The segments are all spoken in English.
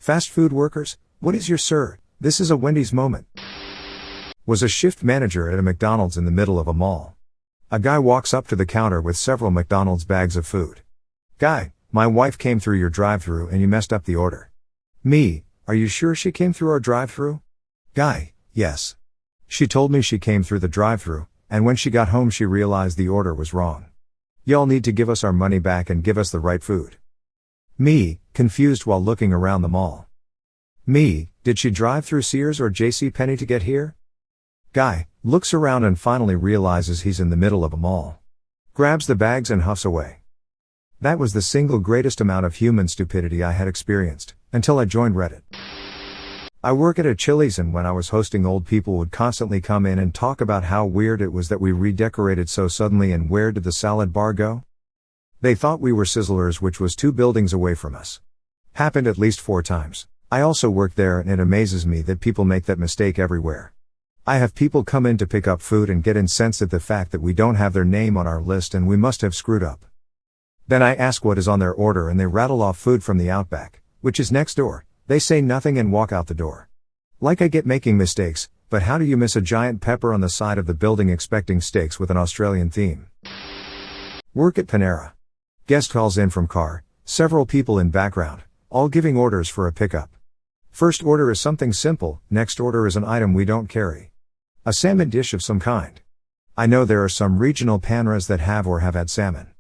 Fast food workers, what is your sir? This is a Wendy's moment. Was a shift manager at a McDonald's in the middle of a mall. A guy walks up to the counter with several McDonald's bags of food. Guy, my wife came through your drive-thru and you messed up the order. Me, are you sure she came through our drive-thru? Guy, yes. She told me she came through the drive-thru, and when she got home she realized the order was wrong. Y'all need to give us our money back and give us the right food. Me, confused while looking around the mall. Me, did she drive through Sears or JCPenney to get here? Guy, looks around and finally realizes he's in the middle of a mall. Grabs the bags and huffs away. That was the single greatest amount of human stupidity I had experienced, until I joined Reddit. I work at a Chili's, and when I was hosting, old people would constantly come in and talk about how weird it was that we redecorated so suddenly and where did the salad bar go? They thought we were Sizzlers, which was 2 buildings away from us. Happened at least 4 times. I also work there and it amazes me that people make that mistake everywhere. I have people come in to pick up food and get incensed at the fact that we don't have their name on our list and we must have screwed up. Then I ask what is on their order and they rattle off food from the Outback, which is next door. They say nothing and walk out the door. Like I get making mistakes, but how do you miss a giant pepper on the side of the building expecting steaks with an Australian theme? Work at Panera. Guest calls in from car, several people in background, all giving orders for a pickup. First order is something simple, next order is an item we don't carry. A salmon dish of some kind. I know there are some regional Paneras that have or have had salmon.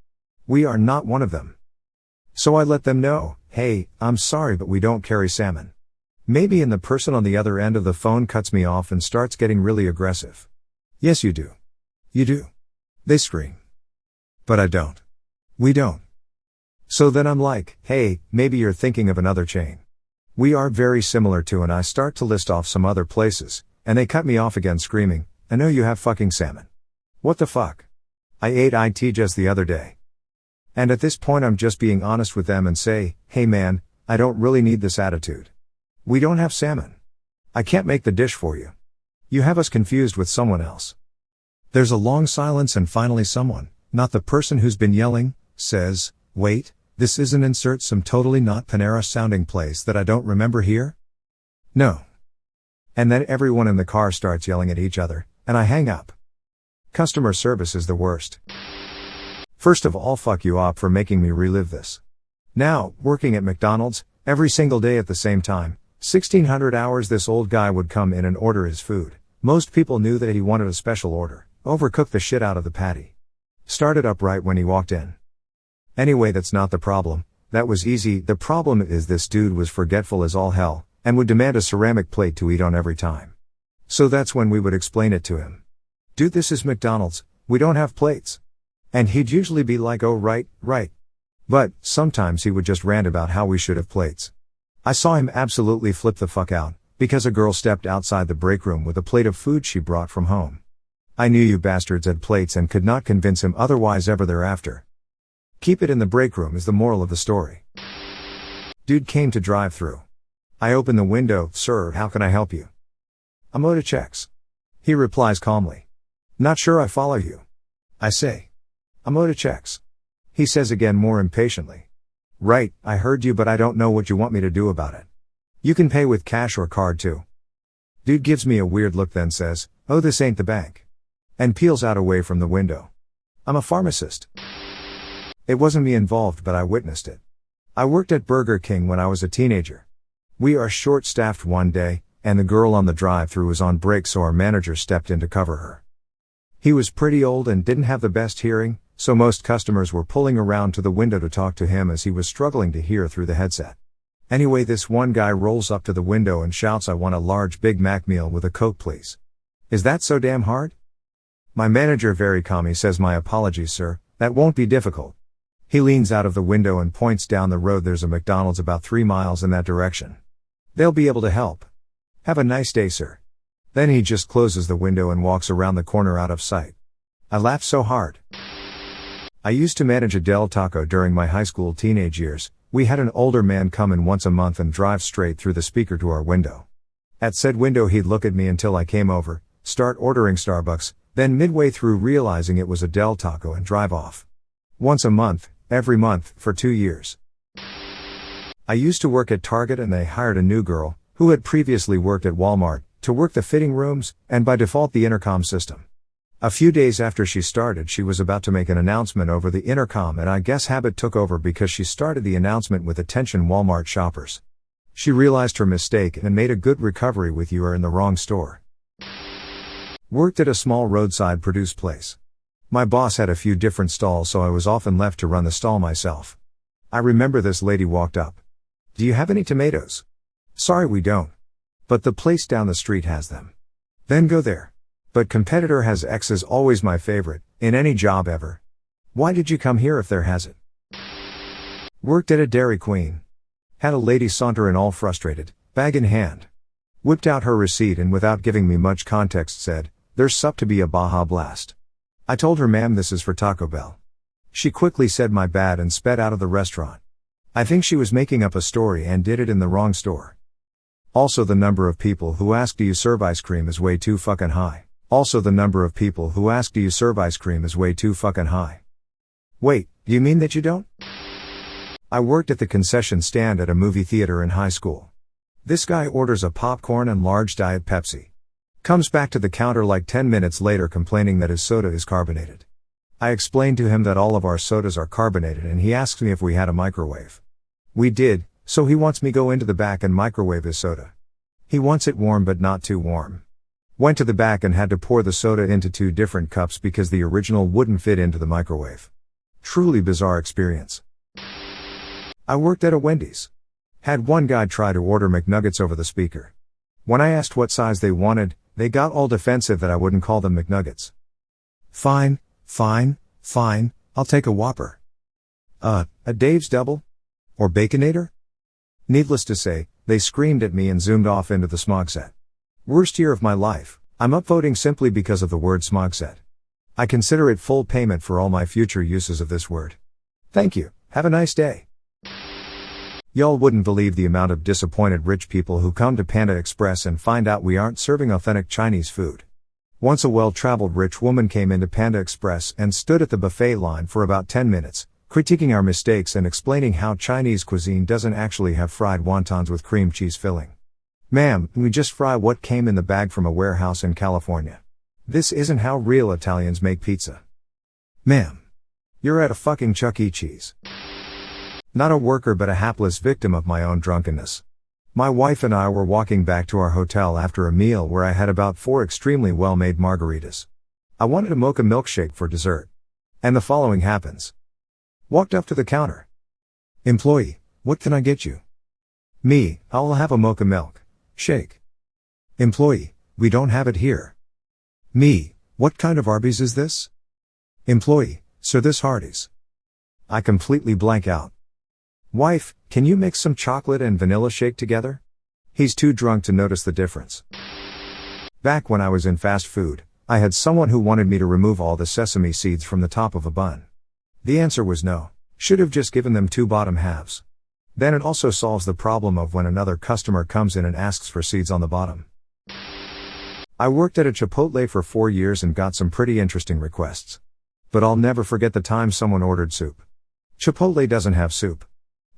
We are not one of them. So I let them know, hey, I'm sorry but we don't carry salmon. Maybe and the person on the other end of the phone cuts me off and starts getting really aggressive. Yes you do. You do. They scream. But I don't. We don't. So then I'm like, hey, maybe you're thinking of another chain. We are very similar to, and I start to list off some other places, and they cut me off again screaming, I know you have fucking salmon. What the fuck? I ate it just the other day. And at this point I'm just being honest with them and say, hey man, I don't really need this attitude. We don't have salmon. I can't make the dish for you. You have us confused with someone else. There's a long silence and finally someone, not the person who's been yelling, says, wait, this isn't insert some totally not Panera sounding place that I don't remember here? No. And then everyone in the car starts yelling at each other, and I hang up. Customer service is the worst. First of all, fuck you op for making me relive this. Now, working at McDonald's, every single day at the same time, 1600 hours this old guy would come in and order his food. Most people knew that he wanted a special order, overcook the shit out of the patty. Started up right when he walked in. Anyway, that's not the problem, that was easy. The problem is this dude was forgetful as all hell, and would demand a ceramic plate to eat on every time. So that's when we would explain it to him. Dude, this is McDonald's, we don't have plates. And he'd usually be like, oh right. But, sometimes he would just rant about how we should have plates. I saw him absolutely flip the fuck out, because a girl stepped outside the break room with a plate of food she brought from home. I knew you bastards had plates and could not convince him otherwise ever thereafter. Keep it in the break room is the moral of the story. Dude came to drive through. I open the window, sir, how can I help you? I'm owed checks. He replies calmly. Not sure I follow you. I say. I'm owed checks. He says again more impatiently. Right, I heard you but I don't know what you want me to do about it. You can pay with cash or card too. Dude gives me a weird look then says, oh this ain't the bank. And peels out away from the window. I'm a pharmacist. It wasn't me involved but I witnessed it. I worked at Burger King when I was a teenager. We are short-staffed one day, and the girl on the drive-thru was on break so our manager stepped in to cover her. He was pretty old and didn't have the best hearing, so most customers were pulling around to the window to talk to him as he was struggling to hear through the headset. Anyway, this one guy rolls up to the window and shouts, I want a large Big Mac meal with a Coke please. Is that so damn hard? My manager very calmly says, my apologies sir, that won't be difficult. He leans out of the window and points down the road. There's a McDonald's about 3 miles in that direction. They'll be able to help. Have a nice day sir. Then he just closes the window and walks around the corner out of sight. I laughed so hard. I used to manage a Del Taco during my high school teenage years. We had an older man come in once a month and drive straight through the speaker to our window. At said window he'd look at me until I came over, start ordering Starbucks, then midway through realizing it was a Del Taco and drive off. Once a month, every month, for 2 years. I used to work at Target and they hired a new girl, who had previously worked at Walmart, to work the fitting rooms, and by default the intercom system. A few days after she started, she was about to make an announcement over the intercom, and I guess habit took over because she started the announcement with "Attention Walmart shoppers." She realized her mistake and made a good recovery with "You are in the wrong store." Worked at a small roadside produce place. My boss had a few different stalls, so I was often left to run the stall myself. I remember this lady walked up. "Do you have any tomatoes?" "Sorry, we don't. But the place down the street has them." "Then go there." "But competitor has X" is always my favorite, in any job ever. "Why did you come here if there has it?" Worked at a Dairy Queen. Had a lady saunter in all frustrated, bag in hand. Whipped out her receipt and without giving me much context said, "There's sup to be a Baja Blast." I told her, "Ma'am, this is for Taco Bell." She quickly said my bad and sped out of the restaurant. I think she was making up a story and did it in the wrong store. Also, the number of people who ask "Do you serve ice cream?" is way too fucking high. Wait, you mean that you don't? I worked at the concession stand at a movie theater in high school. This guy orders a popcorn and large Diet Pepsi. Comes back to the counter like 10 minutes later complaining that his soda is carbonated. I explained to him that all of our sodas are carbonated and he asked me if we had a microwave. We did, so he wants me go into the back and microwave his soda. He wants it warm but not too warm. Went to the back and had to pour the soda into 2 different cups because the original wouldn't fit into the microwave. Truly bizarre experience. I worked at a Wendy's. Had one guy try to order McNuggets over the speaker. When I asked what size they wanted, they got all defensive that I wouldn't call them McNuggets. Fine, I'll take a Whopper. A Dave's Double? Or Baconator? Needless to say, they screamed at me and zoomed off into the smog set. Worst year of my life. I'm upvoting simply because of the word smog set. I consider it full payment for all my future uses of this word. Thank you, have a nice day. Y'all wouldn't believe the amount of disappointed rich people who come to Panda Express and find out we aren't serving authentic Chinese food. Once a well-traveled rich woman came into Panda Express and stood at the buffet line for about 10 minutes, critiquing our mistakes and explaining how Chinese cuisine doesn't actually have fried wontons with cream cheese filling. "Ma'am, we just fry what came in the bag from a warehouse in California. This isn't how real Italians make pizza." "Ma'am, you're at a fucking Chuck E. Cheese." Not a worker but a hapless victim of my own drunkenness. My wife and I were walking back to our hotel after a meal where I had about 4 extremely well-made margaritas. I wanted a mocha milkshake for dessert. And the following happens. Walked up to the counter. "Employee, what can I get you?" Me, "I'll have a mocha milk shake." Employee, "We don't have it here." Me, "What kind of Arby's is this?" Employee, "Sir, this Hardee's." I completely blank out. Wife, "Can you mix some chocolate and vanilla shake together?" He's too drunk to notice the difference. Back when I was in fast food, I had someone who wanted me to remove all the sesame seeds from the top of a bun. The answer was no. Should have just given them 2 bottom halves. Then it also solves the problem of when another customer comes in and asks for seeds on the bottom. I worked at a Chipotle for 4 years and got some pretty interesting requests. But I'll never forget the time someone ordered soup. Chipotle doesn't have soup.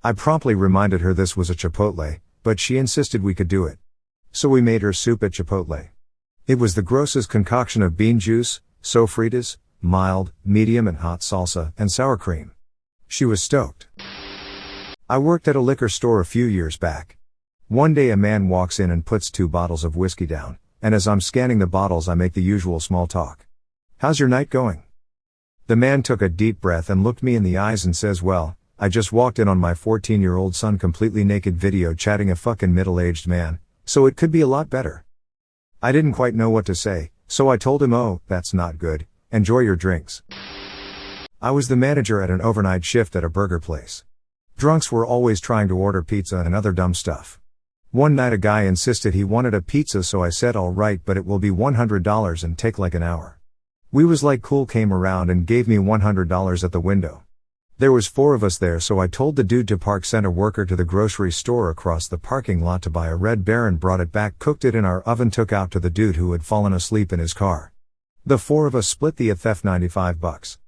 I promptly reminded her this was a Chipotle, but she insisted we could do it. So we made her soup at Chipotle. It was the grossest concoction of bean juice, sofritas, mild, medium and hot salsa, and sour cream. She was stoked. I worked at a liquor store a few years back. One day a man walks in and puts 2 bottles of whiskey down, and as I'm scanning the bottles I make the usual small talk. "How's your night going?" The man took a deep breath and looked me in the eyes and says, "Well, I just walked in on my 14-year-old son completely naked video chatting a fucking middle-aged man, so it could be a lot better." I didn't quite know what to say, so I told him, "Oh, that's not good, enjoy your drinks." I was the manager at an overnight shift at a burger place. Drunks were always trying to order pizza and other dumb stuff. One night a guy insisted he wanted a pizza, so I said, "All right, but it will be $100 and take like an hour." We was like cool, came around and gave me $100 at the window. There was 4 of us there, so I told the dude to park, sent a worker to the grocery store across the parking lot to buy a Red Baron, brought it back, cooked it in our oven, took out to the dude who had fallen asleep in his car. The 4 of us split the theft $95.